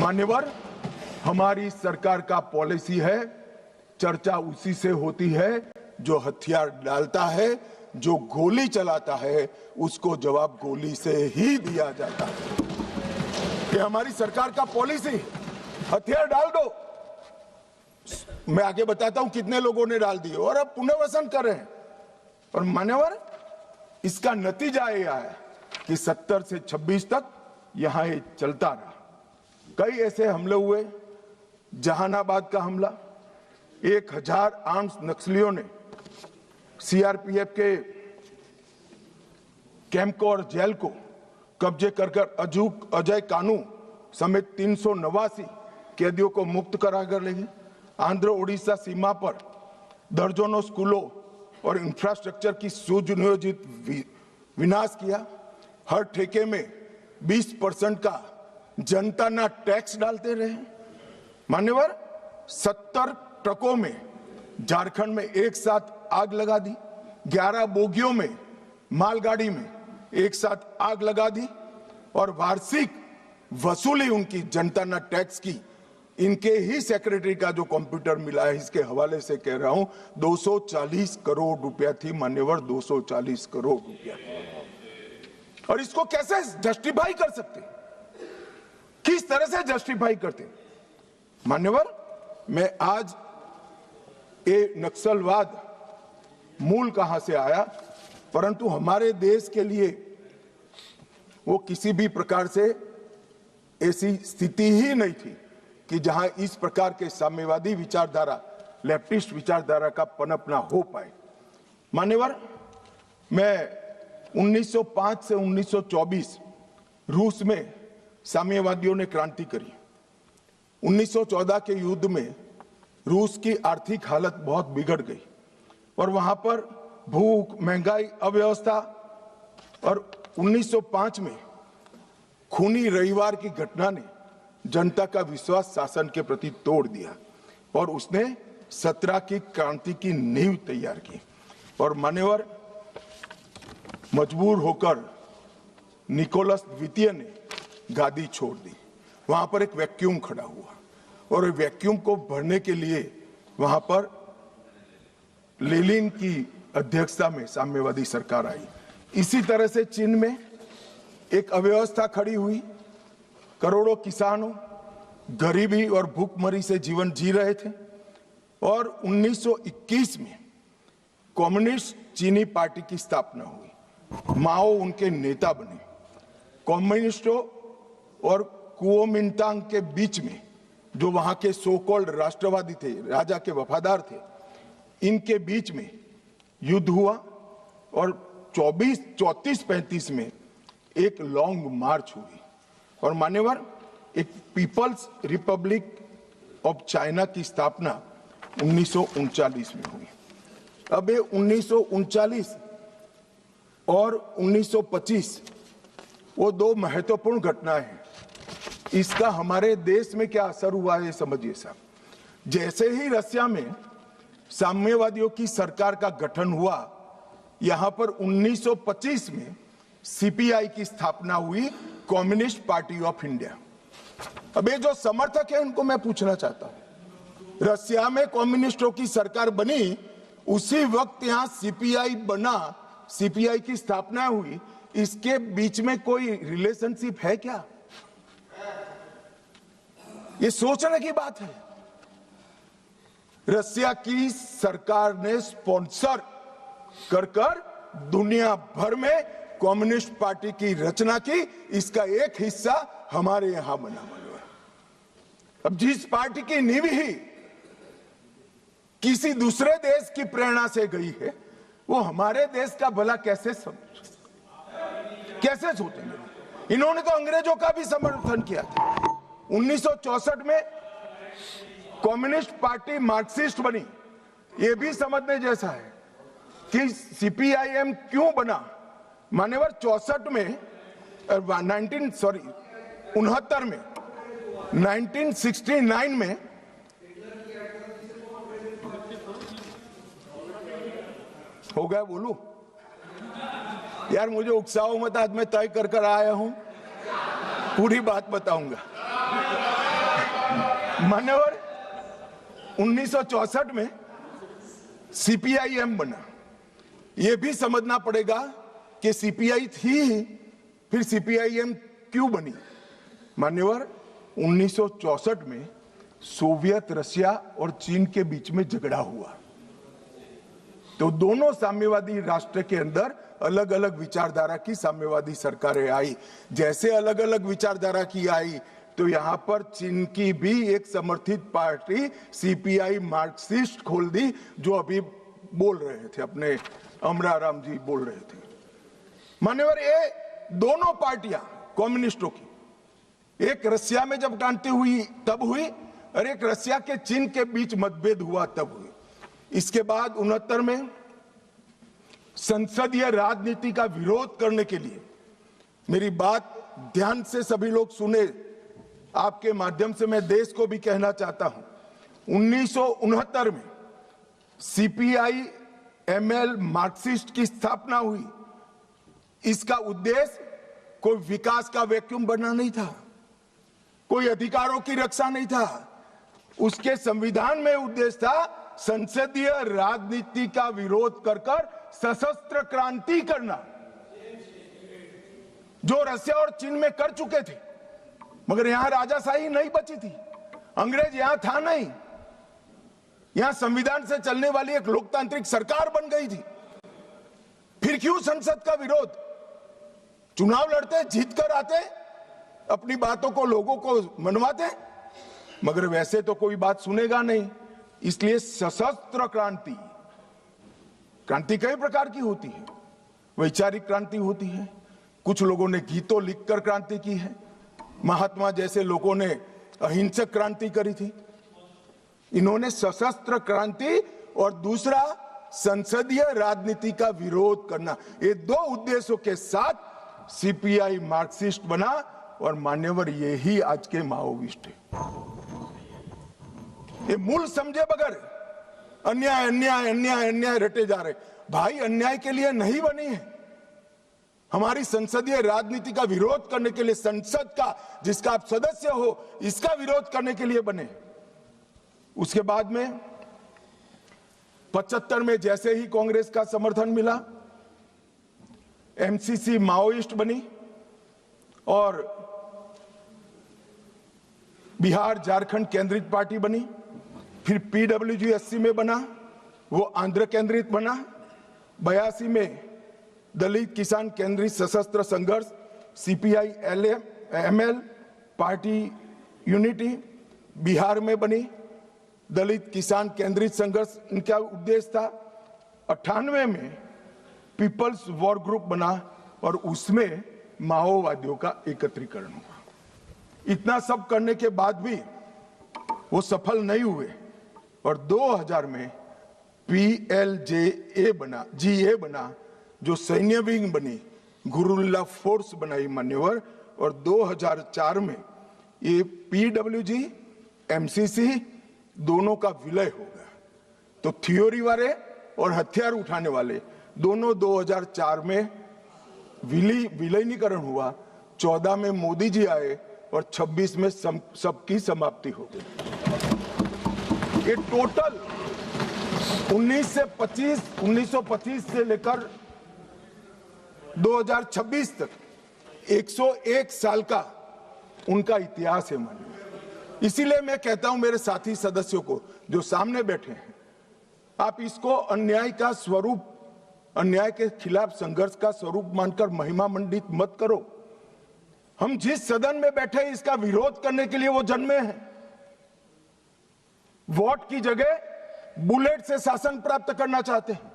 मान्यवर, हमारी सरकार का पॉलिसी है, चर्चा उसी से होती है जो हथियार डालता है, जो गोली चलाता है उसको जवाब गोली से ही दिया जाता है। ये हमारी सरकार का पॉलिसी। हथियार डाल दो, मैं आगे बताता हूं कितने लोगों ने डाल दिए और अब पुनर्वसन कर रहे हैं। और मान्यवर, इसका नतीजा ये आया कि 70 से 26 तक यहां ये चलता रहा। कई ऐसे हमले हुए, जहानाबाद का हमला, 1000 आर्म्स नक्सलियों ने सीआरपीएफ के कैंप को और जेल को कब्जे कर अजय कानू समेत 389 कैदियों को मुक्त कराकर ले गए। आंध्र ओडिशा सीमा पर दर्जनों स्कूलों और इंफ्रास्ट्रक्चर की सुनियोजित विनाश किया। हर ठेके में 20% का जनता ना टैक्स डालते रहे। मान्यवर, 70 ट्रकों में झारखंड में एक साथ आग लगा दी, 11 बोगियों में मालगाड़ी में एक साथ आग लगा दी और वार्षिक वसूली उनकी जनता ना टैक्स की, इनके ही सेक्रेटरी का जो कंप्यूटर मिला है इसके हवाले से कह रहा हूं, 240 करोड़ रुपया थी मान्यवर, 240 करोड़ रुपया। और इसको कैसे जस्टिफाई कर सकते, किस तरह से जस्टिफाई करते मान्यवर? मैं आज ये नक्सलवाद मूल कहां से आया, परंतु हमारे देश के लिए वो किसी भी प्रकार से ऐसी स्थिति ही नहीं थी कि जहां इस प्रकार के साम्यवादी विचारधारा, लेफ्टिस्ट विचारधारा का पनपना हो पाए। मान्यवर, मैं 1905 से 1924 रूस में साम्यवादियों ने क्रांति करी। 1914 के युद्ध में रूस की आर्थिक हालत बहुत बिगड़ गई और वहां पर भूख, महंगाई, अव्यवस्था और 1905 में खूनी रविवार की घटना ने जनता का विश्वास शासन के प्रति तोड़ दिया और उसने 17 की क्रांति की नींव तैयार की। और मान्यवर, मजबूर होकर निकोलस द्वितीय ने गादी छोड़ दी। वहां पर एक वैक्यूम खड़ा हुआ और वैक्यूम को भरने के लिए वहां पर लेनिन की अध्यक्षता में साम्यवादी सरकार आई। इसी तरह से चीन में एक अव्यवस्था खड़ी हुई। करोड़ों किसानों गरीबी और भूखमरी से जीवन जी रहे थे और 1921 में कम्युनिस्ट चीनी पार्टी की स्थापना हुई। माओ उनके नेता बने। कम्युनिस्टों और कुओमिंतांग के बीच में, जो वहां के सो कॉल्ड राष्ट्रवादी थे, राजा के वफादार थे, इनके बीच में युद्ध हुआ और 34-35 में एक लॉन्ग मार्च हुई और मान्यवर, एक पीपल्स रिपब्लिक ऑफ चाइना की स्थापना 1939 में हुई। अब ये 1939 और 1925 वो दो महत्वपूर्ण घटनाएं हैं। इसका हमारे देश में क्या असर हुआ है समझिए साहब। जैसे ही रसिया में साम्यवादियों की सरकार का गठन हुआ, यहां पर 1925 में सीपीआई की स्थापना हुई, कम्युनिस्ट पार्टी ऑफ इंडिया। अब ये जो समर्थक है उनको मैं पूछना चाहता हूं, रसिया में कम्युनिस्टों की सरकार बनी, उसी वक्त यहां सीपीआई बना, सीपीआई की स्थापना हुई, इसके बीच में कोई रिलेशनशिप है क्या? ये सोचने की बात है। रसिया की सरकार ने स्पॉन्सर कर दुनिया भर में कम्युनिस्ट पार्टी की रचना की, इसका एक हिस्सा हमारे यहां बना हुआ। अब जिस पार्टी की नींव ही किसी दूसरे देश की प्रेरणा से गई है, वो हमारे देश का भला कैसे सोचेंगे? इन्होंने तो अंग्रेजों का भी समर्थन किया था। 1964 में कम्युनिस्ट पार्टी मार्क्सिस्ट बनी। यह भी समझने जैसा है कि सीपीआईएम क्यों बना। मान्यवर, 64 में 1969 में हो गया। बोलू यार, मुझे उकसाओ मत, आज मैं तय कर आया हूं, पूरी बात बताऊंगा। मान्यवर 1964 में सीपीआईएम बना। यह भी समझना पड़ेगा कि सीपीआई थी ही, फिर सीपीआईएम क्यों बनी। मान्यवर 1964 में सोवियत रशिया और चीन के बीच में झगड़ा हुआ, तो दोनों साम्यवादी राष्ट्र के अंदर अलग अलग विचारधारा की साम्यवादी सरकारें आई। जैसे अलग अलग विचारधारा की आई, तो यहां पर चीन की भी एक समर्थित पार्टी सीपीआई मार्क्सिस्ट खोल दी, जो अभी बोल रहे थे, अपने अमराराम जी बोल रहे थे। मान्यवर ये दोनों पार्टियां कम्युनिस्टों की, एक रशिया में जब क्रांति हुई तब हुई, और एक रशिया के चीन के बीच मतभेद हुआ तब हुई। इसके बाद 69 में संसदीय राजनीति का विरोध करने के लिए, मेरी बात ध्यान से सभी लोग सुने, आपके माध्यम से मैं देश को भी कहना चाहता हूं, 1969 में सीपीआई एमएल मार्क्सिस्ट की स्थापना हुई। इसका उद्देश्य कोई विकास का वैक्यूम बनना नहीं था, कोई अधिकारों की रक्षा नहीं था। उसके संविधान में उद्देश्य था संसदीय राजनीति का विरोध कर सशस्त्र क्रांति करना, जो रशिया और चीन में कर चुके थे। मगर यहां राजाशाही नहीं बची थी, अंग्रेज यहां था नहीं, यहां संविधान से चलने वाली एक लोकतांत्रिक सरकार बन गई थी। फिर क्यों संसद का विरोध? चुनाव लड़ते, जीत कर आते, अपनी बातों को लोगों को मनवाते, मगर वैसे तो कोई बात सुनेगा नहीं। इसलिए सशस्त्र क्रांति, क्रांति कई प्रकार की होती है। वैचारिक क्रांति होती है, कुछ लोगों ने गीतों लिखकर क्रांति की है, महात्मा जैसे लोगों ने अहिंसक क्रांति करी थी। इन्होंने सशस्त्र क्रांति और दूसरा संसदीय राजनीति का विरोध करना, ये दो उद्देश्यों के साथ सीपीआई मार्क्सिस्ट बना। और मान्यवर यही आज के माओविस्ट है। ये मूल समझे बगैर अन्याय अन्याय अन्याय अन्याय रटे जा रहे। भाई अन्याय के लिए नहीं बनी है, हमारी संसदीय राजनीति का विरोध करने के लिए, संसद का जिसका आप सदस्य हो, इसका विरोध करने के लिए बने। उसके बाद में 75 में जैसे ही कांग्रेस का समर्थन मिला, एमसीसी माओइस्ट बनी और बिहार झारखंड केंद्रित पार्टी बनी। फिर पीडब्ल्यूजी में बना, वो आंध्र केंद्रित बना। 82 में दलित किसान केंद्रित सशस्त्र संघर्ष CPI ML party unity Bihar में बनी। दलित किसान केंद्रित संघर्ष इनका उद्देश्य था। 98 में पीपल्स वॉर ग्रुप बना और उसमें माओवादियों का एकत्रीकरण हुआ। इतना सब करने के बाद भी वो सफल नहीं हुए और 2000 में PLJA बना, GA बना, जो सैन्य विंग बनी, गुरुल्ला फोर्स बनाई मान्यवर। और 2004 में ये PWG MCC दोनों का विलय हो गया। तो थ्योरी वाले और हथियार उठाने वाले दोनों 2004 में विलीनीकरण हुआ। 14 में मोदी जी आए और 26 में सबकी समाप्ति हो गई। ये टोटल 1925 से लेकर 2026 तक 101 साल का उनका इतिहास है मानिए। इसीलिए मैं कहता हूं मेरे साथी सदस्यों को जो सामने बैठे हैं, आप इसको अन्याय का स्वरूप, अन्याय के खिलाफ संघर्ष का स्वरूप मानकर महिमा मंडित मत करो। हम जिस सदन में बैठे इसका विरोध करने के लिए वो जन्मे हैं। वोट की जगह बुलेट से शासन प्राप्त करना चाहते हैं।